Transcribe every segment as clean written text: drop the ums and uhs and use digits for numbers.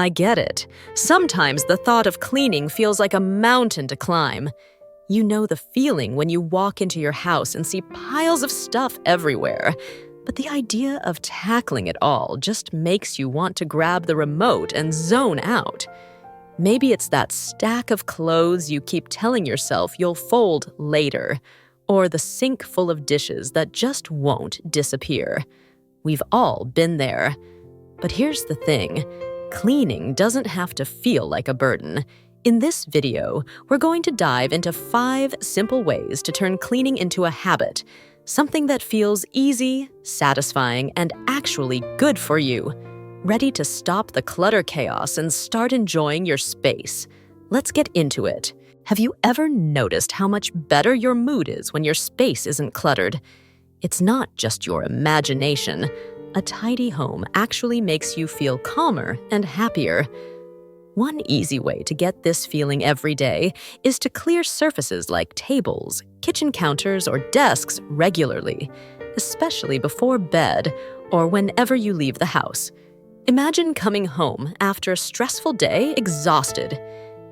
I get it. Sometimes the thought of cleaning feels like a mountain to climb. You know the feeling when you walk into your house and see piles of stuff everywhere. But the idea of tackling it all just makes you want to grab the remote and zone out. Maybe it's that stack of clothes you keep telling yourself you'll fold later, or the sink full of dishes that just won't disappear. We've all been there. But here's the thing. Cleaning doesn't have to feel like a burden. In this video, we're going to dive into 5 simple ways to turn cleaning into a habit, something that feels easy, satisfying, and actually good for you. Ready to stop the clutter chaos and start enjoying your space? Let's get into it. Have you ever noticed how much better your mood is when your space isn't cluttered? It's not just your imagination. A tidy home actually makes you feel calmer and happier. One easy way to get this feeling every day is to clear surfaces like tables, kitchen counters, or desks regularly, especially before bed or whenever you leave the house. Imagine coming home after a stressful day, exhausted,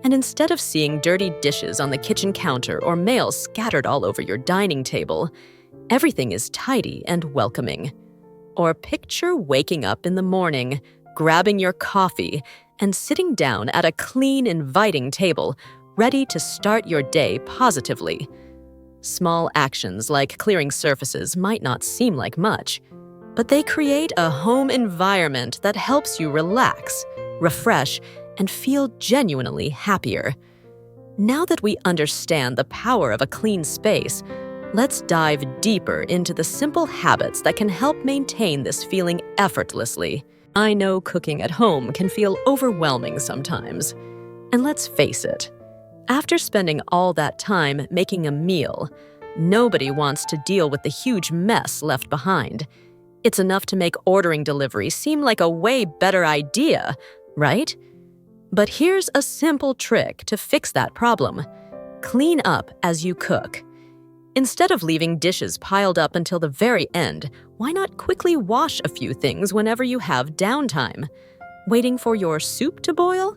and instead of seeing dirty dishes on the kitchen counter or mail scattered all over your dining table, everything is tidy and welcoming. Or picture waking up in the morning, grabbing your coffee, and sitting down at a clean, inviting table, ready to start your day positively. Small actions like clearing surfaces might not seem like much, but they create a home environment that helps you relax, refresh, and feel genuinely happier. Now that we understand the power of a clean space, let's dive deeper into the simple habits that can help maintain this feeling effortlessly. I know cooking at home can feel overwhelming sometimes. And let's face it, after spending all that time making a meal, nobody wants to deal with the huge mess left behind. It's enough to make ordering delivery seem like a way better idea, right? But here's a simple trick to fix that problem. Clean up as you cook. Instead of leaving dishes piled up until the very end, why not quickly wash a few things whenever you have downtime? Waiting for your soup to boil?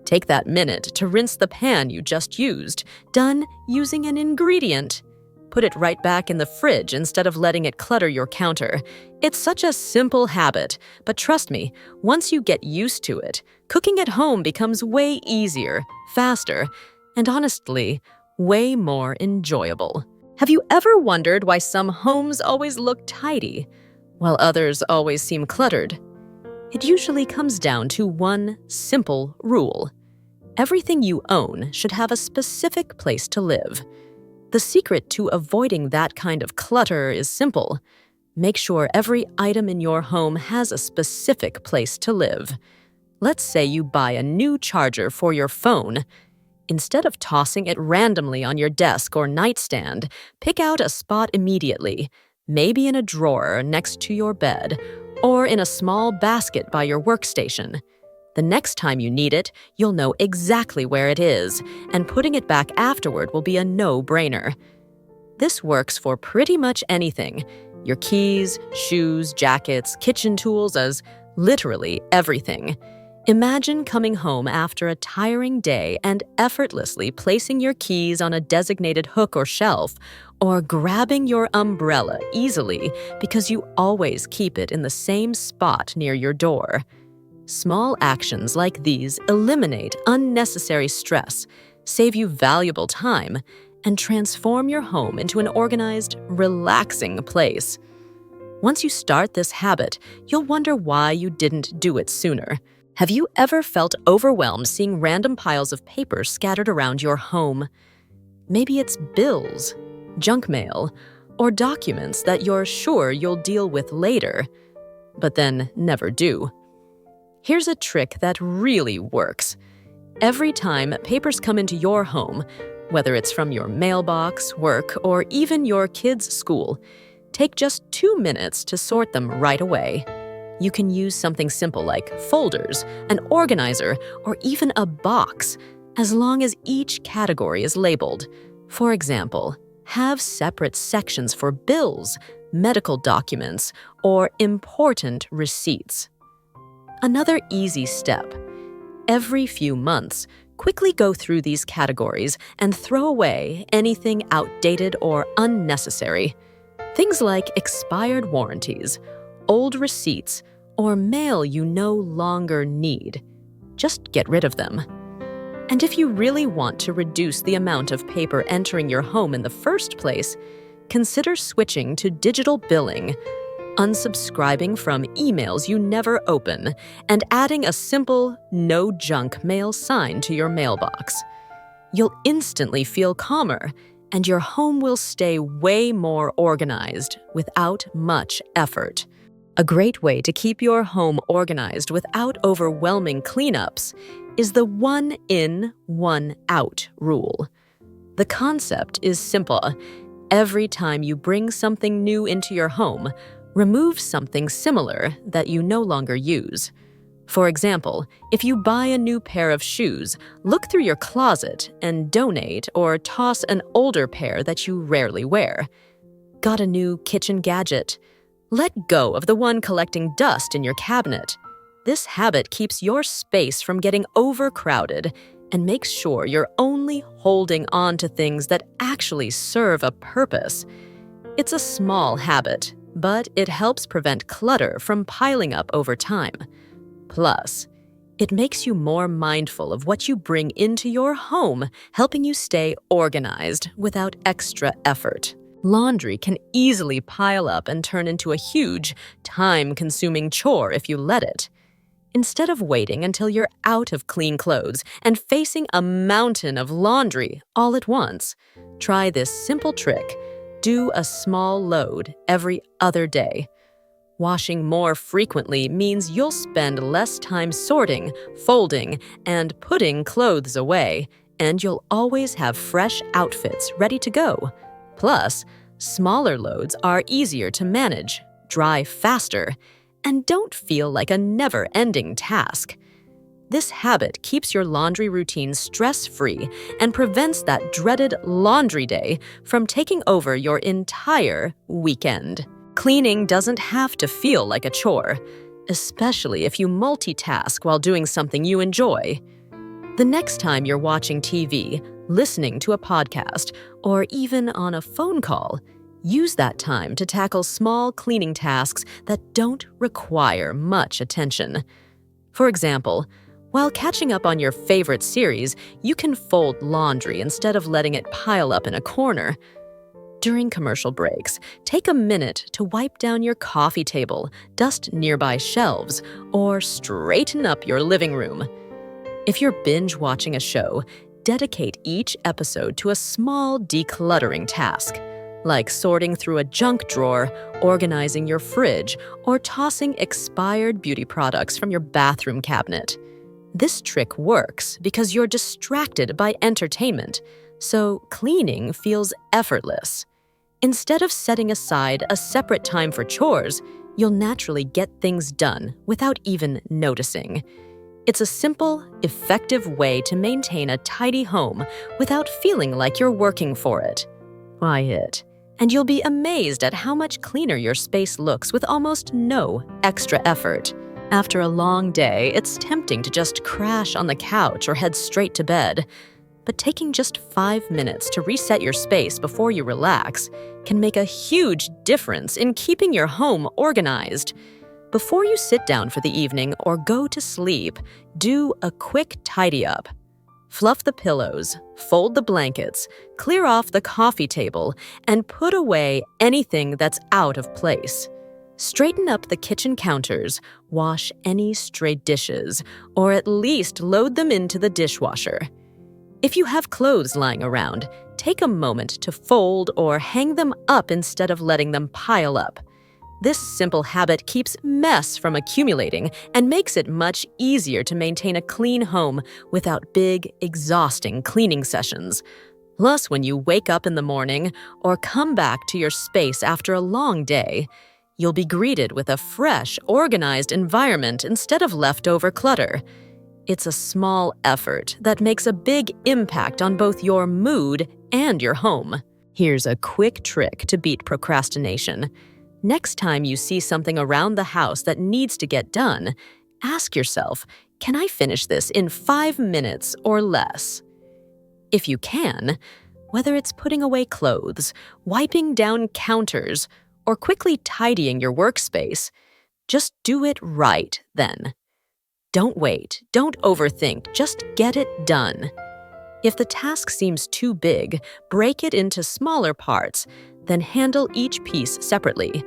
Take that minute to rinse the pan you just used, done using an ingredient. Put it right back in the fridge instead of letting it clutter your counter. It's such a simple habit, but trust me, once you get used to it, cooking at home becomes way easier, faster, and honestly, way more enjoyable. Have you ever wondered why some homes always look tidy, while others always seem cluttered? It usually comes down to one simple rule. Everything you own should have a specific place to live. The secret to avoiding that kind of clutter is simple. Make sure every item in your home has a specific place to live. Let's say you buy a new charger for your phone. Instead of tossing it randomly on your desk or nightstand, pick out a spot immediately, maybe in a drawer next to your bed, or in a small basket by your workstation. The next time you need it, you'll know exactly where it is, and putting it back afterward will be a no-brainer. This works for pretty much anything: your keys, shoes, jackets, kitchen tools, as literally everything. Imagine coming home after a tiring day and effortlessly placing your keys on a designated hook or shelf, or grabbing your umbrella easily because you always keep it in the same spot near your door. Small actions like these eliminate unnecessary stress, save you valuable time, and transform your home into an organized, relaxing place. Once you start this habit, you'll wonder why you didn't do it sooner. Have you ever felt overwhelmed seeing random piles of paper scattered around your home? Maybe it's bills, junk mail, or documents that you're sure you'll deal with later, but then never do. Here's a trick that really works. Every time papers come into your home, whether it's from your mailbox, work, or even your kids' school, take just 2 minutes to sort them right away. You can use something simple like folders, an organizer, or even a box, as long as each category is labeled. For example, have separate sections for bills, medical documents, or important receipts. Another easy step: Every few months, quickly go through these categories and throw away anything outdated or unnecessary. Things like expired warranties, old receipts, or mail you no longer need. Just get rid of them. And if you really want to reduce the amount of paper entering your home in the first place, consider switching to digital billing, unsubscribing from emails you never open, and adding a simple no junk mail sign to your mailbox. You'll instantly feel calmer, and your home will stay way more organized without much effort. A great way to keep your home organized without overwhelming cleanups is the one in, one out rule. The concept is simple. Every time you bring something new into your home, remove something similar that you no longer use. For example, if you buy a new pair of shoes, look through your closet and donate or toss an older pair that you rarely wear. Got a new kitchen gadget? Let go of the one collecting dust in your cabinet. This habit keeps your space from getting overcrowded and makes sure you're only holding on to things that actually serve a purpose. It's a small habit, but it helps prevent clutter from piling up over time. Plus, it makes you more mindful of what you bring into your home, helping you stay organized without extra effort. Laundry can easily pile up and turn into a huge, time-consuming chore if you let it. Instead of waiting until you're out of clean clothes and facing a mountain of laundry all at once, try this simple trick. Do a small load every other day. Washing more frequently means you'll spend less time sorting, folding, and putting clothes away, and you'll always have fresh outfits ready to go. Plus, smaller loads are easier to manage, dry faster, and don't feel like a never-ending task. This habit keeps your laundry routine stress-free and prevents that dreaded laundry day from taking over your entire weekend. Cleaning doesn't have to feel like a chore, especially if you multitask while doing something you enjoy. The next time you're watching TV, listening to a podcast, or even on a phone call, use that time to tackle small cleaning tasks that don't require much attention. For example, while catching up on your favorite series, you can fold laundry instead of letting it pile up in a corner. During commercial breaks, take a minute to wipe down your coffee table, dust nearby shelves, or straighten up your living room. If you're binge watching a show, dedicate each episode to a small decluttering task, like sorting through a junk drawer, organizing your fridge, or tossing expired beauty products from your bathroom cabinet. This trick works because you're distracted by entertainment, so cleaning feels effortless. Instead of setting aside a separate time for chores, you'll naturally get things done without even noticing. It's a simple, effective way to maintain a tidy home without feeling like you're working for it. Try it, and you'll be amazed at how much cleaner your space looks with almost no extra effort. After a long day, it's tempting to just crash on the couch or head straight to bed. But taking just 5 minutes to reset your space before you relax can make a huge difference in keeping your home organized. Before you sit down for the evening or go to sleep, do a quick tidy up. Fluff the pillows, fold the blankets, clear off the coffee table, and put away anything that's out of place. Straighten up the kitchen counters, wash any stray dishes, or at least load them into the dishwasher. If you have clothes lying around, take a moment to fold or hang them up instead of letting them pile up. This simple habit keeps mess from accumulating and makes it much easier to maintain a clean home without big, exhausting cleaning sessions. Plus, when you wake up in the morning or come back to your space after a long day, you'll be greeted with a fresh, organized environment instead of leftover clutter. It's a small effort that makes a big impact on both your mood and your home. Here's a quick trick to beat procrastination. Next time you see something around the house that needs to get done, ask yourself, can I finish this in 5 minutes or less? If you can, whether it's putting away clothes, wiping down counters, or quickly tidying your workspace, just do it right then. Don't wait, don't overthink, just get it done. If the task seems too big, break it into smaller parts, then handle each piece separately.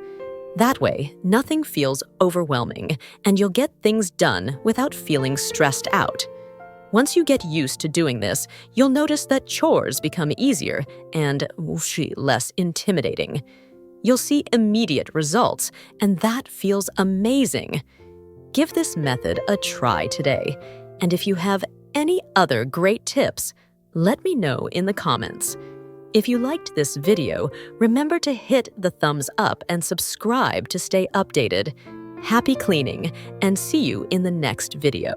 That way, nothing feels overwhelming, and you'll get things done without feeling stressed out. Once you get used to doing this, you'll notice that chores become easier and less intimidating. You'll see immediate results, and that feels amazing. Give this method a try today, and if you have any other great tips, let me know in the comments. If you liked this video, remember to hit the thumbs up and subscribe to stay updated. Happy cleaning, and see you in the next video.